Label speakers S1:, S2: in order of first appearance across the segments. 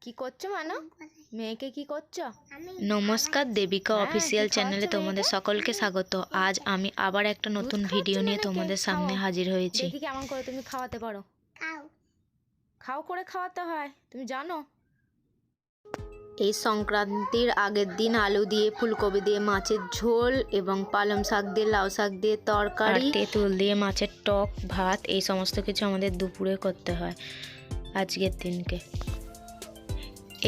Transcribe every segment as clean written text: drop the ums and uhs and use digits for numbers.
S1: কি করছো মানো? মেয়েকে কি করছো?
S2: নমস্কার দেবিকা অফিসিয়াল চ্যানেলে তোমাদের সকলকে স্বাগত। আজ আমি আবার একটা নতুন ভিডিও নিয়ে তোমাদের সামনে হাজির হয়েছি।
S1: দেখি কেমন করে তুমি খাওয়াতে পারো। খাও করে খাওয়াতে হয়, তুমি জানো?
S2: এই সংক্রান্তির আগের দিন আলু দিয়ে, ফুলকপি দিয়ে মাছের ঝোল এবং পালং শাক দিয়ে, লাউ শাক দিয়ে তরকারি, তেঁতুল দিয়ে মাছের টক, ভাত, এই সমস্ত কিছু আমাদের দুপুরে করতে হয় আজকের দিনকে।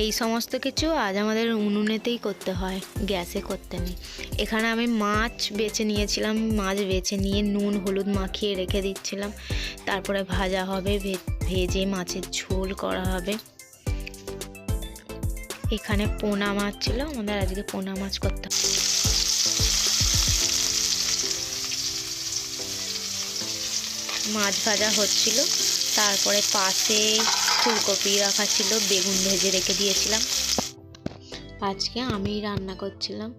S2: এই সমস্ত কিছু আজ আমাদের উনুনেতেই করতে হয়, গ্যাসে করতে নেই। এখানে আমি মাছ বেছে নিয়েছিলাম, মাছ বেছে নিয়ে নুন হলুদ মাখিয়ে রেখে দিচ্ছিলাম। তারপরে ভাজা হবে, ভেজে মাছের ঝোল করা হবে। এখানে পোনা মাছ ছিল, আমাদের আজকে পোনা মাছ করতে হবে। মাছ ভাজা হচ্ছিল, তারপরে পাশে ফুলকপি রাখা ছিল, বেগুন ভেজে রেখে দিয়েছিলাম। আজকে আমি রান্না করছিলাম।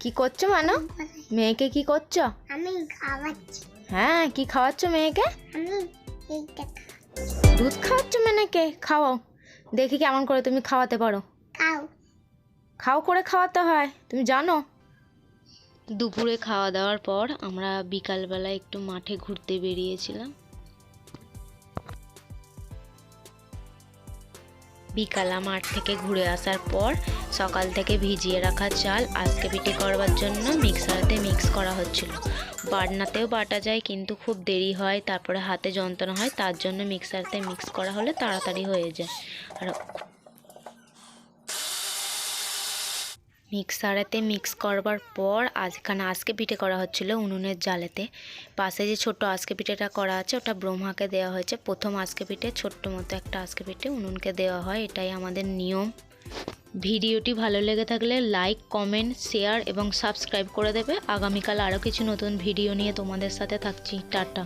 S1: কি করছো মানো? মেয়েকে কি করছো?
S3: আমি খাওয়াচ্ছি।
S1: হ্যাঁ, কি খাওয়াচ্ছ মেয়েকে?
S3: আমি এইটা
S1: দুধ খাওয়াচ্ছ মেয়েকে? খাওয়াও, দেখি কেমন করে তুমি খাওয়াতে পারো। খাও করে খাওয়াতে হয়, তুমি জানো?
S2: দুপুরে খাওয়া দাওয়ার পর আমরা বিকালবেলা একটু মাঠে ঘুরতে বেরিয়েছিলাম। বিকালা মাঠ থেকে ঘুরে আসার পর সকাল থেকে ভিজিয়ে রাখা চাল আজকে পিঠে করবার জন্য মিক্সারেতে মিক্স করা হচ্ছিল। বাটনাতেও বাটা যায়, কিন্তু খুব দেরি হয়, তারপরে হাতে যন্ত্রণা হয়, তার জন্য মিক্সারেতে মিক্স করা হলে তাড়াতাড়ি হয়ে যায়। আর মিক্সারেতে মিক্স করবার পর এখানে আজকে পিঠে করা হচ্ছিল উনুনের জালেতে। পাশে যে ছোট্ট আজকে পিঠেটা করা আছে ওটা ব্রহ্মাকে দেওয়া হয়েছে। প্রথম আজকে পিঠে, ছোট্ট মতো একটা আজকে পিঠে উনুনকে দেওয়া হয়, এটাই আমাদের নিয়ম। ভিডিওটি ভালো লেগে থাকলে লাইক, কমেন্ট, শেয়ার এবং সাবস্ক্রাইব করে দেবে। আগামীকাল আরও কিছু নতুন ভিডিও নিয়ে তোমাদের সাথে থাকছি। টাটা।